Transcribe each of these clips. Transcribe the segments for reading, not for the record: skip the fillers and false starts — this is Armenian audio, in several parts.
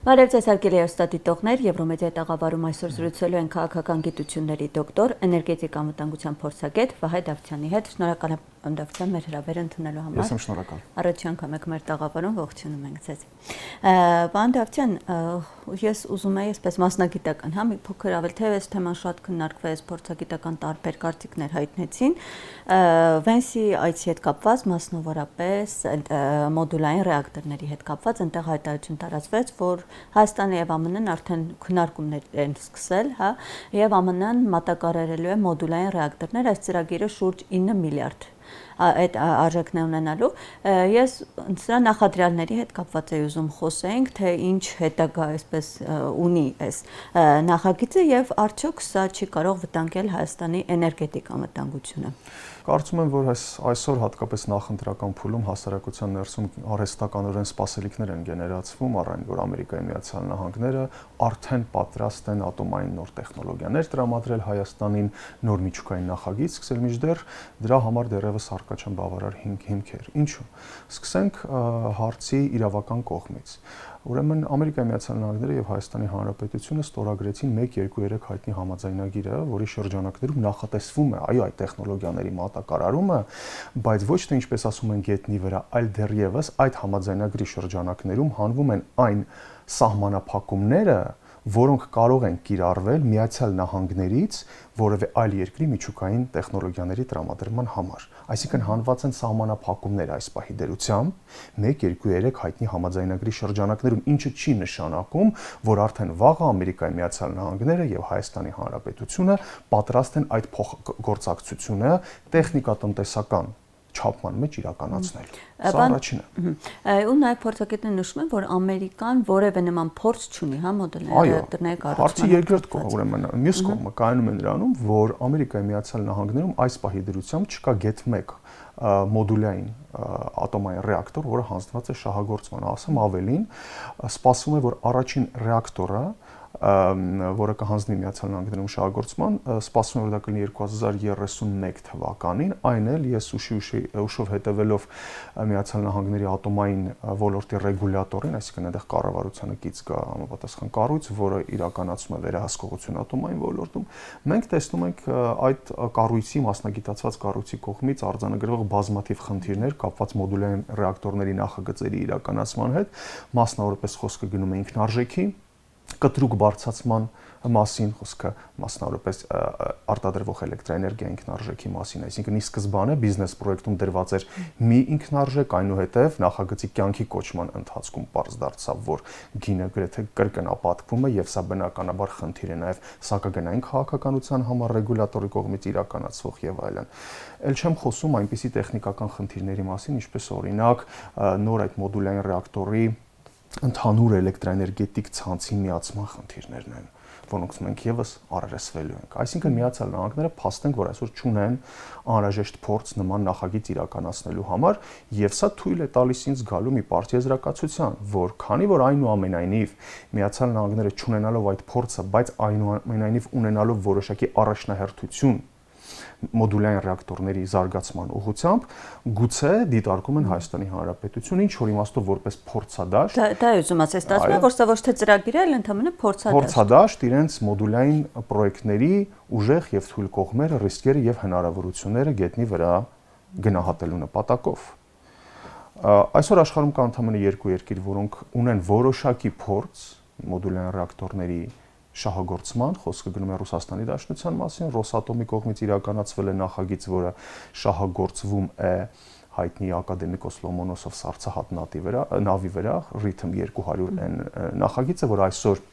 Բարև ձեզ հարգելի հեռուստադիտողներ, Եվրոմեդիա տաղավարում այսօր զրուցելու ենք քաղաքական գիտությունների դոկտոր, էներգետիկ անվտանգության փորձագետ Վահե Դավթյանի հետ։ Շնորհակալ եմ Դավթյան մեր հրավերը ընդունելու համար։ Ես եմ շնորհակալ։ Առաջին անգամ եք մեր տաղավարում, ողջունում ենք ձեզ։ Պարոն Դավթյան, ես ուզում եի այսպես մասնագիտական, մի փոքր ավել, թե այս թեման շատ քննարկվեց, փորձագիտական տարբեր կարծիքներ հայտնեցին։ Վենսի այցի հետ կապված, մասնավորապես մոդուլային ռեակտորների հետ կապված, այնտեղ հայտարարություն տարածվեց, որ Հայաստանը եւ ԱՄՆ-ն արդեն քննարկումներ են սկսել, եւ ԱՄՆ-ն մատակարարելու է մոդուլային ռեակտորներ, այս ծրագիրը շուրջ 9 միլիարդ այդ արժեքն է ունենալու։ Ես սրա նախադրյալների հետ կապված էի ուզում խոսենք, թե ինչ հետագա այսպես ունի այս նախագիծը եւ արդյոք սա չի կարող վտանգել Հայաստանի էներգետիկ անվտանգությունը։ Կարծում եմ, որ այսօր հատկապես նախընտրական փուլում հասարակության ներսում արհեստականորեն սպասելիքներ են գեներացվում առայն, որ Ամերիկայի Միացյալ Նահանգները արդեն պատրաստ են ատոմային նոր տեխնոլոգիաներ տրամադրել Հայաստանին, նոր միջուկային նախագիծ սկսել, մինչդեռ դրա համար դեռևս առկա չեն բավարար հիմքեր։ Ինչու՞։ Սկսենք հարցի իրավական կողմից։ Ուրեմն Ամերիկայի Միացյալ Նահանգները եւ Հայաստանի Հանրապետությունը ստորագրեցին 1-2-3 հայտնի համաձայնագիրը, որի շրջանակներում նախատեսվում է այդ տեխնոլոգիաների մատակարարումը, բայց ոչ թե ինչպես ասում են գետնի վրա, այլ դեռևս այդ համաձայնագրի շրջանակներում հանվում են այն սահմանափակումները, որոնք կարող են կիրառվել Միացյալ Նահանգներից որևէ այլ երկրի միջուկային տեխնոլոգիաների տրամադրման համար։ Այսինքն հանված են սահմանափակումներ այս պահի դերությամբ 1-2-3 հայտնի համաձայնագրի շրջանակներում, ինչը չի նշանակում, որ արդեն վաղը Ամերիկայի Միացյալ Նահանգները եւ Հայաստանի Հանրապետությունը պատրաստ են այդ փոխգործակցությունը տեխնիկատնտեսական չափման մեջ իրականացնել։ Սա առաջինը։ Ու նաև փորձագետները նշում են, որ Ամերիկան որևէ նման փորձ չունի, մոդուլային ռեակտորների կառուցման։ Հարցի երկրորդ կողմը, ուրեմն մյուս կողմը կայանում է նրանում, որ Ամերիկայի Միացյալ Նահանգներում այս պահի դրությամբ չկա գեթ 1 մոդուլային ատոմային ռեակտոր, որը հանձնված է շահագործման, ասեմ ավելին, սպասվում է, որ առաջին ռեակտորը որը կհանձնվի Միացյալ Նահանգներում շահագործման, սպասվում է, որ դա կլինի 2031 թվականին, այն էլ ես ուշով հետևելով Միացյալ Նահանգների ատոմային ոլորտի ռեգուլյատորին, այսինքն այնտեղ կառավարությանը կից կա համապատասխան կառույց, որը իրականացում է վերահսկողություն ատոմային ոլորտում, մենք տեսնում ենք այդ կառույցի մասնագիտացված կառույցի կողմից արձանագրվող բազմաթիվ խնդիրներ կապված մոդուլային ռեակտորների նախագծերի իրականացման հետ, մասնավորապես խոսքը գնում է ինքնարժեքի կտրուկ բարձրացման մասին, խոսքը մասնավորապես արտադրվող էլեկտրաէներգիա ինքնարժեքի մասին, այսինքն ի սկզբանե բիզնես պրոյեկտում դրված էր մի ինքնարժեք, այնուհետև նախագծի կյանքի կոչման ընթացքում պարզ դարձավ, որ գինը գրեթե կրկնապատկվում է եւ սա բնականաբար խնդիր է նաեւ սակագնային քաղաքականության համար ռեգուլյատորի կողմից իրականացվող եւ այլն։ Էլ չեմ խոսում այնպիսի տեխնիկական խնդիրների մասին, ինչպես օրինակ նոր այդ մոդուլային ռեակտորի ընդհանուր էլեկտրաէներգետիկ ցանցի միացման խնդիրներն են, որոնց մենք եւս առերեսվելու ենք։ Այսինքն Միացյալ Նահանգները փաստենք, որ այսօր չունեն անհրաժեշտ փորձ նման նախագիծ իրականացնելու համար, եւ սա թույլ է տալիս ինձ գալու մի պարտիեզրակացության, որ քանի որ այնուամենայնիվ Միացյալ Նահանգները չունենալով այդ փորձը, բայց այնուամենայնիվ ունենալով որոշակի առաջնահերթություն մոդուլային ռեակտորների զարգացման ուղղությամբ գուցե դիտարկում են Հայաստանի Հանրապետությունը, ինչ որ իմաստով որպես փորձադաշտ։ Դա ուզում ասել, ստացվում է, որ սա ոչ թե ծրագիր է, այլ ընդհանրապես փորձադաշտ։ Փորձադաշտ իրենց մոդուլային պրոյեկտների ուժեղ եւ թույլ կողմերը, ռիսկերը եւ հնարավորությունները գետնի վրա գնահատելու նպատակով։ Այսօր աշխարհում կան ընդհանրապես 2 երկիր, որոնք ունեն որոշակի փորձ մոդուլային ռեակտորների շահագործման, խոսքը գնում է Ռուսաստանի Դաշնության մասին, Ռոսատոմի կողմից իրականացվել է նախագիծ, որը շահագործվում է հայտնի ակադեմիկոս Լոմոնոսով սառցահատ նավի վրա, Rhythm 200N նախագիծը, որ այսօր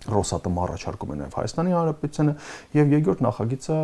Ռոսատոմը առաջարկում է նաև Հայաստանի Հանրապետությանը եւ երկրորդ նախագիծը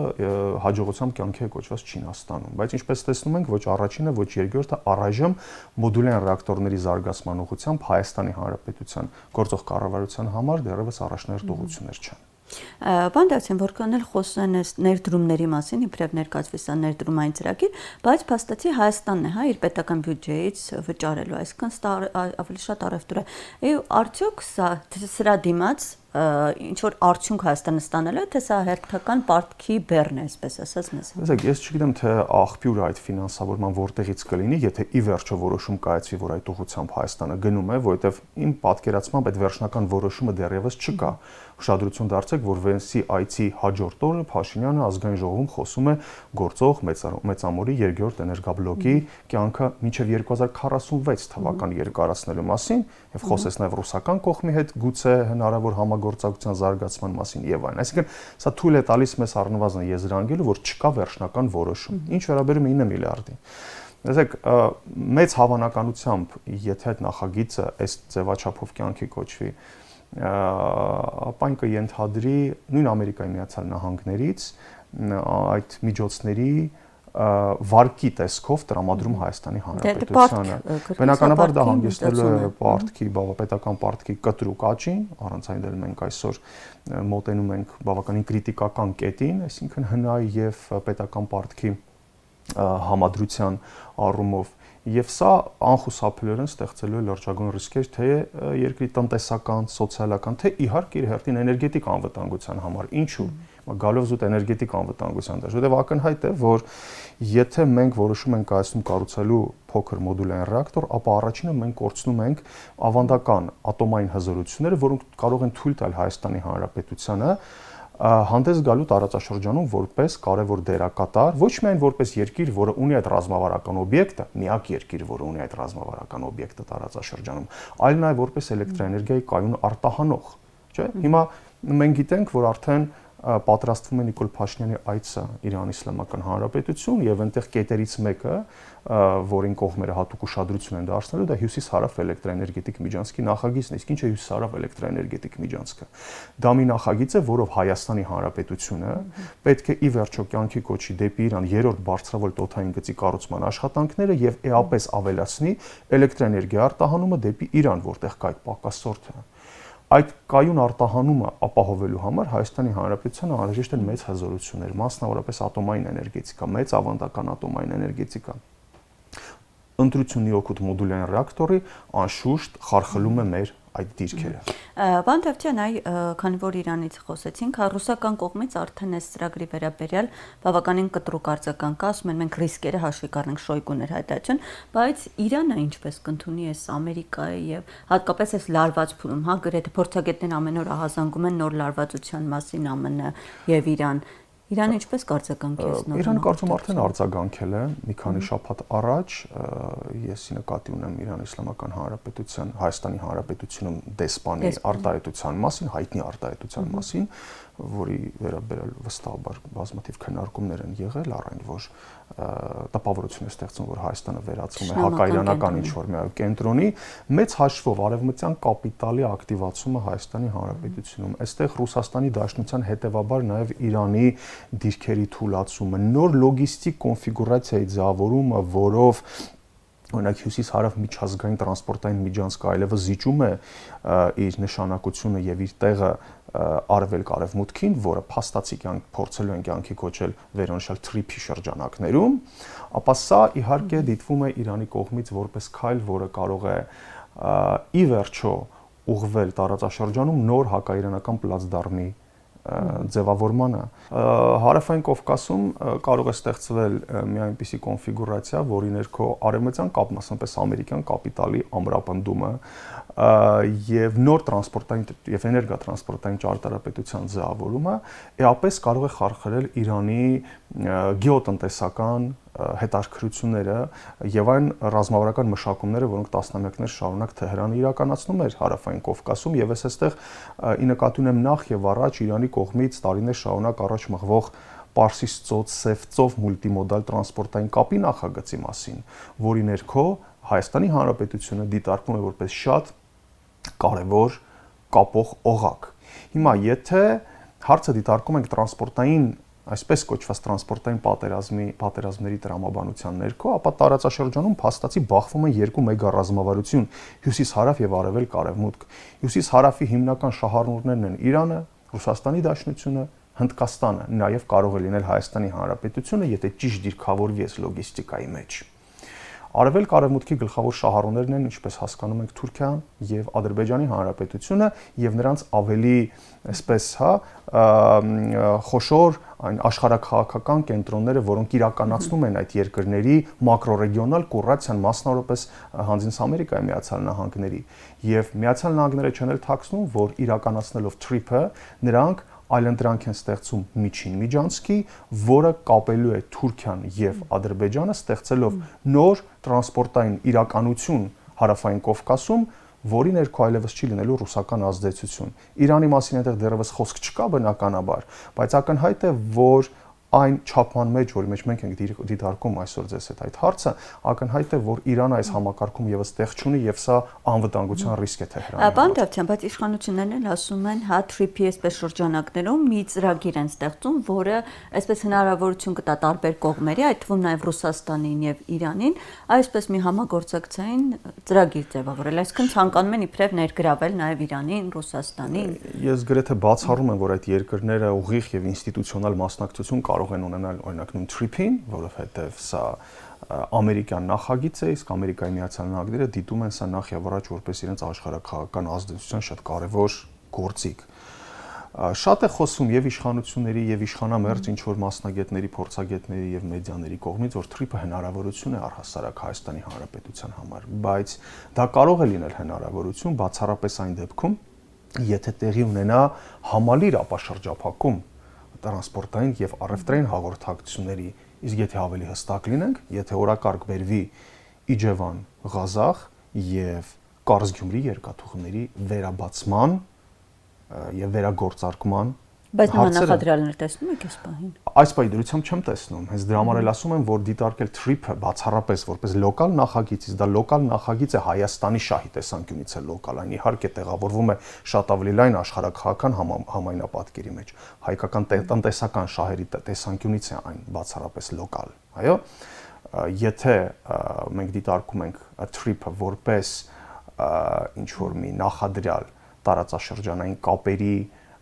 հաջողությամբ կյանքի է կոչված Չինաստանում, բայց ինչպես տեսնում ենք, ոչ առաջինը, ոչ երկրորդը առայժմ մոդուլային ռեակտորների զարգացման ուղղությամբ Հայաստանի Հանրապետության գործող կառավարության համար դեռևս առաջնահերթ ուղղություններ չեն։ Պարոն Դավթյան, որքան էլ խոսեն այս ներդրումների մասին, իբրև ներկայացվի սա ներդրումային ծրագիր, բայց փաստացի Հայաստանն է, իր պետական բյուջեից վճարելու, այսինքն ավելի շատ առևտուր է։ Արդյոք սա սրա դիմաց ինչ որ արդյունք Հայաստանը ստանալու է, թե սա հերթական պարտքի բեռն է, այսպես ասած մեզ։ Տեսեք, ես չգիտեմ թե աղբյուրը այդ ֆինանսավորման որտեղից կլինի, եթե ի վերջո որոշում կայացվի, որ այդ ուղղությամբ Հայաստանը գնում է, որովհետև իմ պատկերացմամբ այդ վերջնական որոշումը դեռևս չկա։ Ուշադրություն դարձրեք, որ Վենսի այցի հաջորդ օրը Փաշինյանը ազգային ժողովում խոսում է գործող Մեծամորի երկրորդ էներգաբլոկի կյանքը մինչև 2046 թվական երկարացնելու մասին եւ խոսեց նաեւ ռուսական կողմի հետ գուցե հնարավոր համագործակցության զարգացման մասին եւ այլն։ Այսինքն սա թույլ է տալիս մեզ առնվազն եզրանգելու, որ չկա վերջնական որոշում։ Ինչ վերաբերում է 9 միլիարդին։ Տեսեք, մեծ հավանականությամբ, եթե այդ նախագիծը այս ձևաչափով կյանքի կոչվի, ապա այն կենթադրի նույն Ամերիկայի Միացյալ Նահանգներից այդ միջոցների վարկի տեսքով տրամադրում Հայաստանի Հանրապետությանը։ Բնականաբար դա հանգեցնելու է պարտքի, պետական պարտքի կտրուկ աճին, առանց այն էլ մենք այսօր մոտենում ենք բավականին կրիտիկական կետին, այսինքն հնայի եւ պետական պարտքի համադրության առումով եւ սա անխուսափելիորեն ստեղծելու է լրջագույն ռիսկեր թե երկրի տնտեսական, սոցիալական, թե իհարկե իր հերթին էներգետիկ անվտանգության համար։ Ինչու՞։ Գալով զուտ էներգետիկ անվտանգության դաշտ, որտեղ ակնհայտ է, որ եթե մենք որոշում ենք կայացնում կառուցելու փոքր մոդուլային ռեակտոր, ապա առաջինը մենք կորցնում ենք ավանդական ատոմային հզորությունները, որոնք կարող են թույլ տալ Հայաստանի Հանրապետությանը հանդես գալու տարածաշրջանում որպես կարևոր դերակատար, ոչ միայն որպես երկիր, որը ունի այդ ռազմավարական օբյեկտը, միակ երկիր, որը ունի այդ ռազմավարական օբյեկտը տարածաշրջանում, այլ նաև որպես էլեկտրաէներգիայի կայուն արտահանող, չէ՞։ Հիմա մենք գիտենք, որ արդեն պատրաստվում է Նիկոլ Փաշինյանի այցը Իրան Իսլամական Հանրապետություն եւ այնտեղ կետերից մեկը, որին կողմերը հատուկ ուշադրություն են դարձնելու, դա հյուսիս-հարավ էլեկտրաէներգետիկ միջանցքի նախագիծն է։ Իսկ ինչ է հյուսիս-հարավ էլեկտրաէներգետիկ միջանցքը։ Դա մի նախագիծ է, որով Հայաստանի Հանրապետությունը պետք է ի վերջո կյանքի կոչի դեպի Իրան երրորդ բարձրավոլտ օդային գծի կառուցման աշխատանքները եւ էապես ավելացնի էլեկտրաէներգիա արտահանումը դեպի Իրան, որտեղ կա այդ պակասորթը։ Այդ կայուն արտահանումը ապահովելու համար Հայաստանի Հանրապետությանը անհրաժեշտ են մեծ հզորություններ, մասնավորապես ատոմային էներգետիկա, մեծ ավանդական ատոմային էներգետիկա։ Ընտրությունի օգուտ մոդուլային ռեակտորի անշուշտ խարխլում է մեր այդ դիրքերը։ Պարոն Թավթյան, քանի որ Իրանից խոսեցինք, ռուսական կողմից արդեն այս ծրագրի վերաբերյալ բավականին կտրուկ արձագանք կա, ասում են մենք ռիսկերը հաշվի կառնենք Շոյգուներ հայտարարություն, բայց Իրանը ինչպես կընդունի այս Ամերիկայի եւ հատկապես այս լարված փուլում, գրեթե փորձագետներն ամեն օր ահազանգում են նոր լարվածության մասին ԱՄՆ եւ Իրան։ Իրանը ինչպես կարձագանքի այս նոր։ Իրանը կարծում արդեն արձագանքել է մի քանի շաբաթ առաջ, ես նկատի ունեմ Իրան Իսլամական Հանրապետության, Հայաստանի Հանրապետությունում դեսպանի արտահայտության մասին, հայտնի արտահայտության մասին, որի վերաբերյալ վստահաբար բազմաթիվ քննարկումներ են եղել, առայն որ տպավորություն է ստեղծում, որ Հայաստանը վերածվում է հակաիրանական ինչ-որ մի կենտրոնի, մեծ հաշվով արևմտյան կապիտալի ակտիվացումը Հայաստանի Հանրապետությունում, այստեղ Ռուսաստանի Դաշնության հետևաբար նաև Իրանի դիրքերի թուլացումը, նոր լոգիստիկ կոնֆիգուրացիայի ձևավորումը, որով օրինակ հյուսիս-հարավ միջազգային տրանսպորտային միջանցքը այլևս զիջում է իր նշանակությունը եւ իր տեղը արևելք-արևմուտքին, որը փաստացի փորձելու են կյանքի կոչել վերոնշյալ թրիփի շրջանակներում, ապա սա իհարկե դիտվում է Իրանի կողմից որպես քայլ, որը կարող է ի վերջո ուղղվել տարածաշրջանում նոր հակաիրանական պլացդարմի ձևավորմանը։ Հարավային Կովկասում կարող է ստեղծվել մի այնպիսի կոնֆիգուրացիա, որի ներքո արևմտյան կապ, մասնապես ամերիկյան կապիտալի ամրապնդումը եւ նոր տրանսպորտային եւ էներգատրանսպորտային ճարտարապետության ձևավորումը էապես կարող է խարխլել Իրանի գեոտնտեսական հետաքրքրությունները եւ այն ռազմավարական մշակումները, որոնք տասնամյակներ շարունակ Թեհրանը իրականացնում էր Հարավային Կովկասում եւ ես այստեղ ի նկատի ունեմ նախ եւ առաջ Իրանի կողմից տարիներ շարունակ առաջ մղվող Պարսից ծոց Սև ծով մուլտիմոդալ տրանսպորտային կապի նախագծի մասին, որի ներքո Հայաստանի Հանրապետությունը դիտարկվում է որպես շատ կարևոր կապող օղակ։ Հիմա եթե հարցը դիտարկում ենք տրանսպորտային, այսպես կոչված տրանսպորտային պատերազմների տրամաբանության ներքո, ապա տարածաշրջանում փաստացի բախվում են երկու մեգա ռազմավարություն՝ հյուսիս-հարավ եւ արևելք-արևմուտք։ Հյուսիս-հարավի հիմնական շահառուներն են Իրանը, Ռուսաստանի Դաշնությունը, Հնդկաստանը, նաեւ կարող է լինել Հայաստանի Հանրապետությունը, եթե ճիշտ դիրքավորվի այս լոգիստիկայի մեջ։ Արևելք-արևմուտքի գլխավոր շահառուներն են, ինչպես հասկանում ենք, Թուրքիան եւ Ադրբեջանի Հանրապետությունը եւ նրանց ավելի, այսպես, խոշոր այն աշխարհաքաղաքական կենտրոնները, որոնք իրականացնում են այդ երկրների մակրոռեգիոնալ կոռացիան, մասնավորապես Հանձնից Ամերիկայի Միացյալ Նահանգների, եւ Միացյալ Նահանգները չեն էլ թաքցնում, որ իրականացնելով TRIP-ը նրանք այլընտրանք են ստեղծում միջին միջանցքի, որը կապելու է Թուրքիան եւ Ադրբեջանը, ստեղծելով նոր տրանսպորտային իրականություն հարավային Կովկասում, որի ներքո այլևս չի լինելու ռուսական ազդեցություն։ Իրանի մասին այնտեղ դեռևս խոսք չկա բնականաբար, բայց ակնհայտ է, որ այն չափման մեջ, որի մեջ մենք ենք դիտարկում այսօր ձեզ այդ հարցը, ակնհայտ է, որ Իրանը այս համակարգում եւս տեղ չունի եւ սա անվտանգության ռիսկ է Թեհրանի։ Պարոն Դավթյան, բայց իշխանություններն էլ ասում են, հա TRIP-ի այսպես շրջանակներում մի ծրագիր են ստեղծում, որը այսպես հնարավորություն կտա տարբեր կողմերի, այդ թվում նաեւ Ռուսաստանին եւ Իրանին, այսպես մի համագործակցային ծրագիր ձևավորել, այսինքն ցանկանում են իբրև ներգրավել նաեւ Իրանին, Ռուսաստանին։ Ես գրեթե բացառում եմ, որ այդ երկրները ուղիղ եւ ինստիտուցիոնալ մասնակցություն կարող են ունենալ օրինակ նույն TRIP-ին, որովհետեւ սա ամերիկյան նախագիծ է, իսկ Ամերիկայի Միացյալ Նահանգները դիտում են սա նախ եւ առաջ որպես իրենց աշխարհաքաղաքական ազդեցության շատ կարեւոր գործիք։ Շատ է խոսում եւ իշխանությունների եւ իշխանամերձ ինչ որ մասնագետների, փորձագետների եւ մեդիաների կողմից, որ TRIP-ը հնարավորություն է առհասարակ Հայաստանի Հանրապետության համար, բայց դա կարող է լինել հնարավորություն բացառապես այն դեպքում, եթե տեղի ունենա համալիր ապաշրջափակում տրանսպորտային եւ առևտրային հաղորդակցությունների, իսկ եթե ավելի հստակ լինենք, եթե օրակարգ բերվի Իջևան, Ղազախ եւ Կարս-Գյումրի երկաթուղիների վերաբացման եւ վերագործարկման Բայց նման նախադրյալներ տեսնում եք այս պահին։ Այս պահի դրությամբ չեմ տեսնում, հենց դրա համար էլ ասում եմ, որ դիտարկել TRIP-ը բացառապես որպես լոկալ նախագիծ, դա լոկալ նախագիծ է Հայաստանի շահի տեսանկյունից է լոկալ, այն իհարկե տեղավորվում է շատ ավելի լայն աշխարհաքաղաքական համայնապատկերի մեջ, հայկական տնտեսական շահերի տեսանկյունից է այն բացառապես լոկալ, այո, եթե մենք դիտարկում ենք TRIP-ը որպես ինչ որ մի նախադրյալ տարածաշրջանային կապերի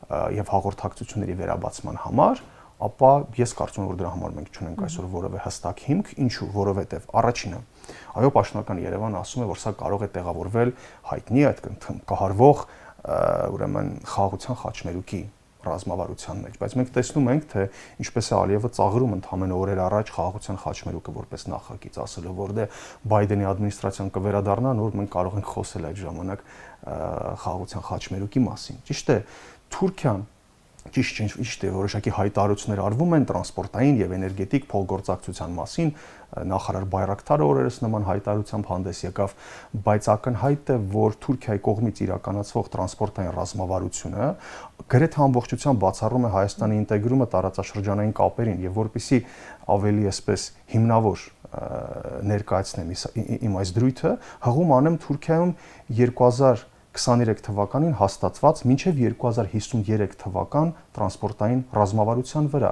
եւ հաղորդակցությունների վերաբացման համար, ապա ես կարծում եմ, որ դրա համար մենք չունենք այսօր որևէ հստակ հիմք, ինչու, որովհետեւ առաջինը, այո, պաշտոնական Երևանը ասում է, որ սա կարող է տեղավորվել հայտնի այդ կահարվող ուրեմն խաղաղության խաչմերուկի ռազմավարության մեջ, բայց մենք տեսնում ենք, թե ինչպես է Ալիևը ծաղրում ընդամենը օրեր առաջ խաղաղության խաչմերուկը որպես նախագիծ, ասելով, որ դե Բայդենի ադմինիստրացիան կվերադառնա, նոր մենք կարող ենք խոսել այդ ժամանակ խաղաղության խաչմերուկի մասին։ Ճիշտ է, Թուրքիան ճիշտ է, որոշակի հայտարարություններ արվում են տրանսպորտային եւ էներգետիկ փոխգործակցության մասին, նախարար Բայրակտարը օրերս նման հայտարարությամբ հանդես եկավ, բայց ակնհայտ է, որ Թուրքիայի կողմից իրականացվող տրանսպորտային ռազմավարությունը գրեթե ամբողջությամբ բացառում է Հայաստանի ինտեգրումը տարածաշրջանային կապերին եւ որպեսզի ավելի այսպես հիմնավոր ներկայացնեմ իմ այս դրույթը, հղում անեմ Թուրքիայում 2023 թվականին հաստատված մինչև 2053 թվական տրանսպորտային ռազմավարության վրա,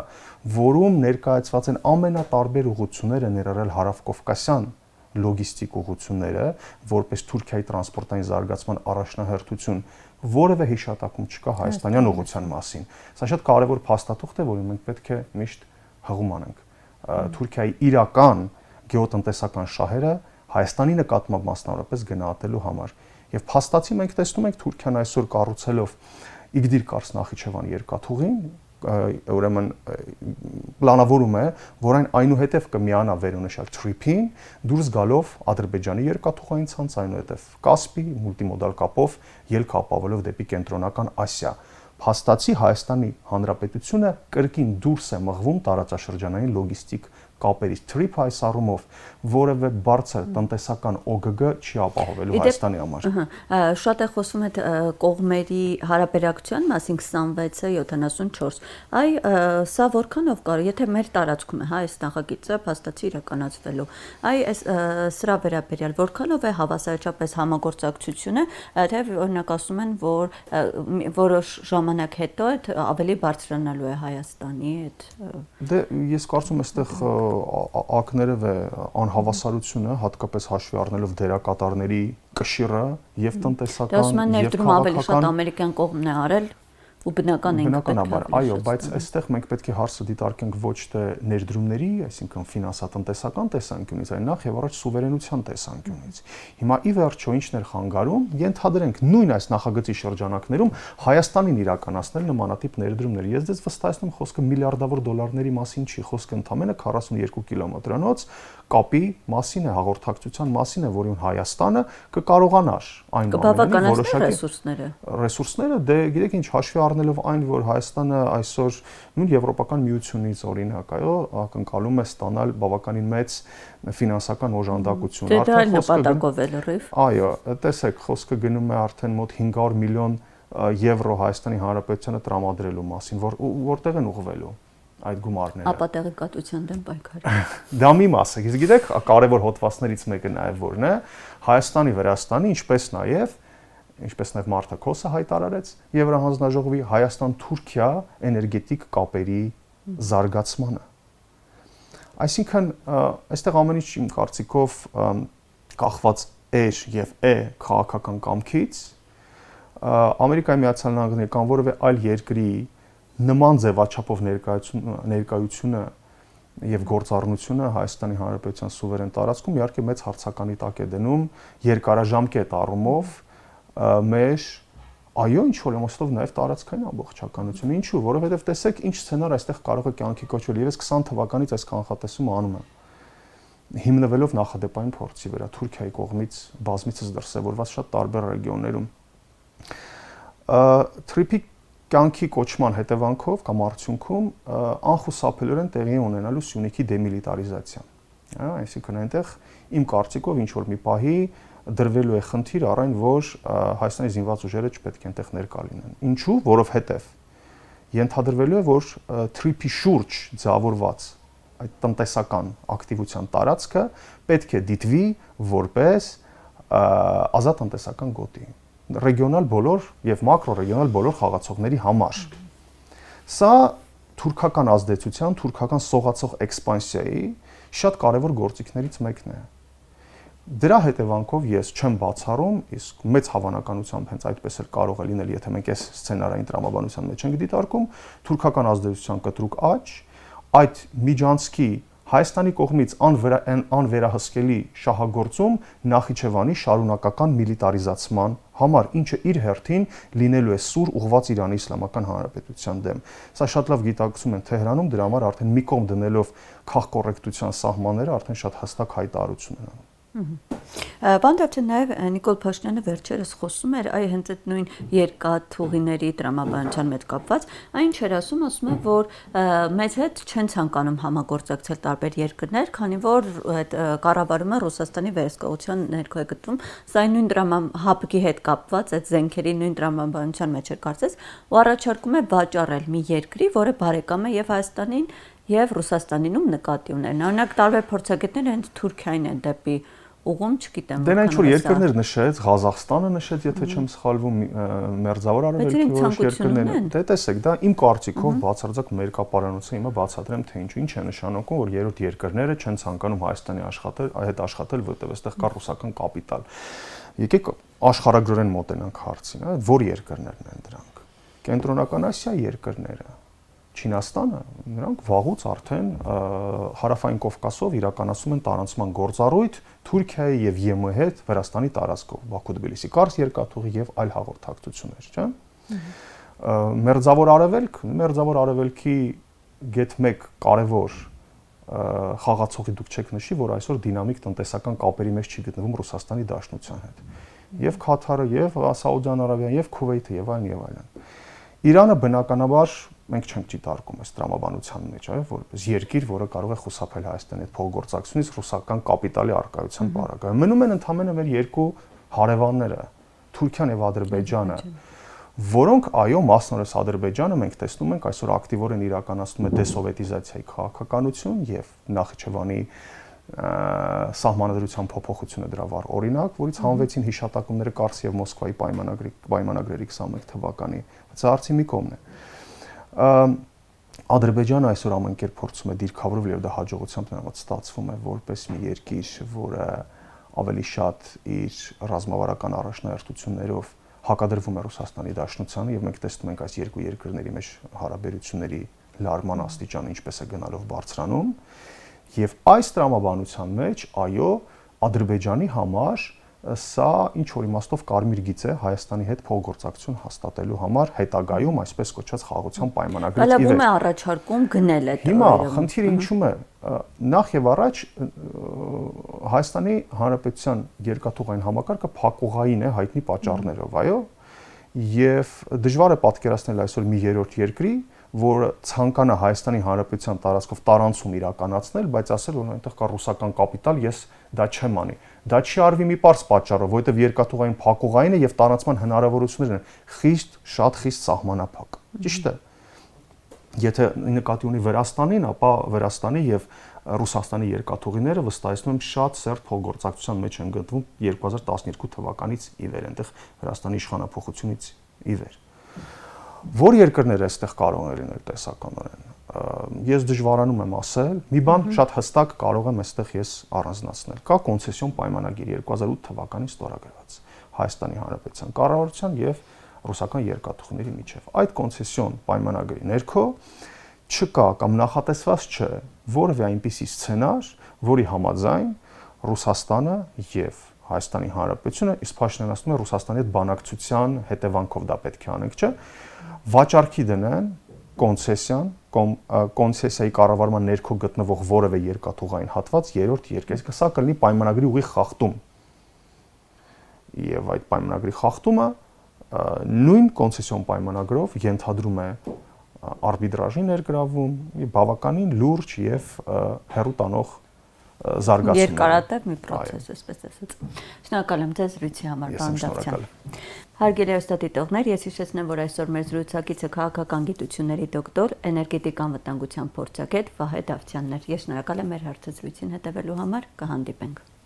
որում ներկայացված են ամենատարբեր ուղղությունները, ներառյալ հարավկովկասյան լոգիստիկ ուղղությունները, որպես Թուրքիայի տրանսպորտային զարգացման առաջնահերթություն, որևէ հիշատակում չկա հայաստանյան ուղղության մասին։ Սա շատ կարևոր փաստաթուղթ է, որին մենք պետք է միշտ հղում անենք։ Թուրքիայի իրական գեոտնտեսական շահերը Հայաստանի նկատմամբ մասնավորապես գնահատելու համար։ Եվ փաստացի մենք տեսնում ենք Թուրքիան այսօր կառուցելով Իգդիր-Կարս Նախիջևան երկաթուղին, ուրեմն պլանավորում է, որ այն այնուհետև կմիանա վերոնշյալ TRIP-ին, դուրս գալով Ադրբեջանի երկաթուղային ցանց, այնուհետև Կասպի մուլտիմոդալ կապով ելք ապավելով դեպի կենտրոնական Ասիա։ Փաստացի Հայաստանի Հանրապետությունը կրկին դուրս է մղվում տարածաշրջանային լոգիստիկ կապերից TRIP այս առումով որևէ բարձր տնտեսական ՕԳԳ չի ապահովելու Հայաստանի համար։ Շատ է խոսում այդ կողմերի հարաբերակցության մասին 26-74։ Այ սա որքանով կարող, եթե մեր տարածքում է, հա, այս նախագիծը փաստացի իրականացվելու։ Այ այս սրա վերաբերյալ որքանով է հավասարաչափես համագործակցությունը, թե օրինակ ասում են, որ որոշ ժամանակ հետո ավելի բարձրանալու է Հայաստանի այդ։ Դե ես կարծում եմ, այստեղ ակներև է անհավասարությունը, հատկապես հաշվի առնելով դերակատարների կշիռը եւ տնտեսական եւ քաղաքական։ Ավելի շատ ամերիկյան կողմն է արել, ու բնականաբար, այո, բայց այստեղ մենք պետք է հարցը դիտարկենք ոչ թե ներդրումների, այսինքն ֆինանսատնտեսական տեսանկյունից, այլ նախ եւ առաջ սուվերենության տեսանկյունից։ Հիմա ի վերջո ինչն էր խանգարում, ենթադրենք նույն այս նախագծի շրջանակներում Հայաստանին իրականացնել նմանատիպ ներդրումներ։ Ես դες վստահեցնում խոսքը միլիարդավոր դոլարների մասին չի, խոսքը ընդամենը 42 կիլոմետրանոց կապի մասին է, հաղորդակցության մասին է, որին Հայաստանը կկարողանար այն բավականին ռեսուրսները, դե գիտեք ինչ, հաշվի առնելով այն, որ Հայաստանը այսօր նույն Եվրոպական միությունից օրինակ, այո, ակնկալում է ստանալ բավականին մեծ ֆինանսական օժանդակություն, արդեն նպատակով է լրիվ։ Այո, տեսեք, խոսքը գնում է արդեն մոտ 500 միլիոն եվրո Հայաստանի Հանրապետությանը տրամադրելու մասին, որտեղ են ուղղվելու այդ գումարները։ Ապա տեղեկատվության դեմ պայքարի։ Դա մի մասը, իսկ գիտեք, կարևոր հոդվածներից մեկը նաև որն է, Հայաստանի, Վրաստանի, ինչպես նաև Մարտա Քոսը հայտարարեց Եվրահանձնաժողովի Հայաստան-Թուրքիա էներգետիկ կապերի զարգացմանը։ Այսինքն, այստեղ ամեն ինչ իմ կարծիքով կախված էր եւ է քաղաքական կամքից, Ամերիկայի Միացյալ Նահանգների կամ որևէ այլ երկրի նման ձևաչափով ներկայությունը եւ գործառնությունը Հայաստանի Հանրապետության սուվերեն տարածքում իհարկե մեծ հարցականի տակ է դնում երկարաժամկետ առումով մեր այո ինչ որ իմաստով նաեւ տարածքային ամբողջականությունը ինչու որովհետեւ տեսեք ինչ սցենար այստեղ կարող է կյանքի կոչվել եւ ես 20 թվականից այս կանխատեսումը անում եմ հիմնվելով նախադեպային փորձի վրա Թուրքիայի կողմից բազմիցս դրսևորված շատ տարբեր ռեգիոններում Թրիփի կյանքի կոչման հետևանքով կամ արդյունքում անխուսափելիորեն տեղի ունենալու Սյունիքի դեմիլիտարիզացիան։ Այսինքն այնտեղ իմ կարծիքով ինչ որ մի պահի դրվելու է խնդիր առ այն, որ Հայաստանի զինված ուժերը չպետք է այնտեղ ներկա լինեն։ Ինչու? Որովհետև ենթադրվելու է, որ Թրիփի շուրջ ձևավորված այդ տնտեսական ակտիվության տարածքը պետք է դիտվի որպես ազատ տնտեսական գոտի ռեգիոնալ բոլոր եւ մակրոռեգիոնալ բոլոր խաղացողների համար։ Սա թուրքական ազդեցության, թուրքական սողացող էքսպանսիայի շատ կարևոր գործիքներից մեկն է։ Դրա հետևանքով ես չեմ բացառում, իսկ մեծ հավանականությամբ հենց այդպես էլ կարող է լինել, եթե մենք այս սցենարային տրամաբանության մեջ ենք դիտարկում, թուրքական ազդեցության կտրուկ աճ, այդ միջանցքի Հայաստանի կողմից անվերահսկելի շահագործում Նախիջևանի շարունակական միլիտարիզացման համար, ինչը իր հերթին լինելու է սուր ուղղված Իրանի Իսլամական Հանրապետության դեմ։ Սա շատ լավ գիտակցում են Թեհրանում, դրա համար արդեն մի կողմ դնելով քաղկոռեկտության սահմանները արդեն շատ հստակ հայտարարություն են անում։ Բանդավճան նաև Նիկոլ Փաշինյանը վերջերս խոսում էր այ հենց այդ նույն երկաթուղիների տրամաբանության հետ կապված, այն չէր ասում է, որ մեզ հետ չեն ցանկանում համագործակցել տարբեր երկրներ, քանի որ այդ կառավարումը Ռուսաստանի վերահսկողության ներքո է գտնվում, սա նույն դրամահապկի հետ կապված այդ զենքերի նույն տրամաբանության մեջ է կարծես, ու առաջարկում է վաճառել մի երկրի, որը բարեկամ է եւ Հայաստանին եւ Ռուսաստանինում նկատի ունեն։ Օրինակ տարբեր փորձագետներ հենց Թուրքիային են դեպի ուղում չգիտեմ Դե ինչ որ երկրներ նշեց, Ղազախստանը նշեց, եթե չեմ սխալվում, Մերձավոր Արևելքի որոշ երկրներ։ Դե տեսեք, դա իմ կարծիքով բացարձակ մերկապարանոցը հիմա բացատրեմ թե ինչ է նշանակում, որ երրորդ երկրները չեն ցանկանում Հայաստանի հետ աշխատել, որտեղ այստեղ կա ռուսական կապիտալ։ Եկեք աշխարհագրորեն մոտենանք հարցին, որ երկրներն են դրանք։ Կենտրոնական Ասիայի երկրները Չինաստանը, նրանք վաղուց արդեն հարավային Կովկասով իրականացում են տարանցման գործառույթ Թուրքիայի եւ ԵՄ հետ Վրաստանի տարածքով, Բաքու-Թբիլիսի Կարս երկաթուղի եւ այլ հաղորդակցություններ, չէ՞։ Մերձավոր Արևելքի գեթ 1 կարևոր խաղացողի դուք չեք նշի, որ այսօր դինամիկ տնտեսական կապերի մեջ չի գտնվում Ռուսաստանի Դաշնության հետ։ Եվ Քաթարը, եւ Սաուդյան Արաբիան, եւ Քուվեյթը եւ այլն։ Իրանը բնականաբար մենք չենք դիտարկում այս տրամաբանության մեջ, այո, որպես երկիր, որը կարող է խուսափել Հայաստանի հետ փոխգործակցությունից ռուսական կապիտալի առկայության պարագայում։ Մնում են ընդհանրապես մեր երկու հարևանները, Թուրքիան եւ Ադրբեջանը, որոնք այո, մասնորեն Ադրբեջանը մենք տեսնում ենք այսօր ակտիվորեն իրականացնում է դեսովետիզացիայի քաղաքականություն եւ Նախիջևանի սահմանադրության փոփոխությունը դրա վառ օրինակ, որից հանվեցին հիշատակումները Կարս եւ Մոսկվայի պայմանագրերի 21 թվականի։ Սա արցի մի կողմն է։ Ադրբեջանը այսօր ամեն կերպ փորձում է դիրքավորվել եւ դա հաջողությամբ նրանց ստացվում է որպես մի երկիր, որը ավելի շատ իր ռազմավարական առաջնահերթություններով հակադրվում է Ռուսաստանի Դաշնությանը եւ մենք տեսնում ենք այս երկու երկրների մեջ հարաբերությունների լարման աստիճանը ինչպես է գնալով բարձրանում եւ այս տրամաբանության մեջ այո Ադրբեջանի համար սա ինչ որ իմաստով կարմիր գիծ է Հայաստանի հետ փոխգործակցություն հաստատելու համար հետագայում այսպես կոչված խաղաղության պայմանագրից ի վեր։ Բալավում է առաջարկում գնել այդ։ Հիմա խնդիրը ինչու՞մ է։ Նախ եւ առաջ Հայաստանի Հանրապետության երկաթուղային համակարգը փակուղային է հայտնի պատճառներով, այո, եւ դժվար է պատկերացնել այսօր մի երրորդ երկրի, որը ցանկանա Հայաստանի Հանրապետության տարածքով տարանցում իրականացնել, բայց ասել որ այնտեղ կա ռուսական կապիտալ, ես դա չեմ անի։ Դա չի արվի մի պարզ պատճառով, որովհետեւ երկաթուղային փակուղային է եւ տարանցման հնարավորություններն են շատ խիստ սահմանափակ։ Ճիշտ է։ Եթե նկատի ունի Վրաստանին, ապա Վրաստանի եւ Ռուսաստանի երկաթուղիները վստահեցնում եմ շատ սերտ փոխգործակցության մեջ են գտնվում 2012 թվականից ի վեր, այնտեղ Վրաստանի իշխանապողությունից ի վեր։ Որ երկրները այստեղ կարող են լինել տեսականորեն։ Ես դժվարանում եմ ասել, մի բան շատ հստակ կարող եմ այստեղ ես առանձնացնել։ Կա կոնցեսիոն պայմանագիր 2008 թվականին ստորագրված Հայաստանի Հանրապետության կառավարության եւ ռուսական երկաթուղիների միջև։ Այդ կոնցեսիոն պայմանագրի ներքո չկա կամ նախատեսված չէ որևէ այնպիսի սցենար, որի համաձայն Ռուսաստանը եւ Հայաստանի Հանրապետությունը, իսկ փաշինանացնում է Ռուսաստանի հետ բանակցության հետևանքով դա պետք է անենք, չէ, վաճառքի դնեն կոնցեսիան, կոնցեսիայի կառավարման ներքո գտնվող որևէ երկաթուղային հատված երրորդ երկրի, սա կլինի պայմանագրի ուղիղ խախտում։ Եվ այդ պայմանագրի խախտումը նույն կոնցեսիոն պայմանագրով ենթադրում է արբիտրաժի ներգրավում, բավականին լուրջ եւ հեռու տանող զարգացում։ Երկարատև մի process, այսպես ասած։ Շնորհակալ եմ ձեզ զրույցի համար, պարոն Դավթյան։ Հարգելի հեռուստադիտողներ, ես հիշեցնեմ, որ այսօր մեր զրուցակիցը քաղաքական գիտությունների դոկտոր, էներգետիկ անվտանգության փորձագետ Վահե Դավթյանն էր։ Ես շնորհակալ եմ մեր հարցազրույցին հետևելու համար, կհանդիպենք։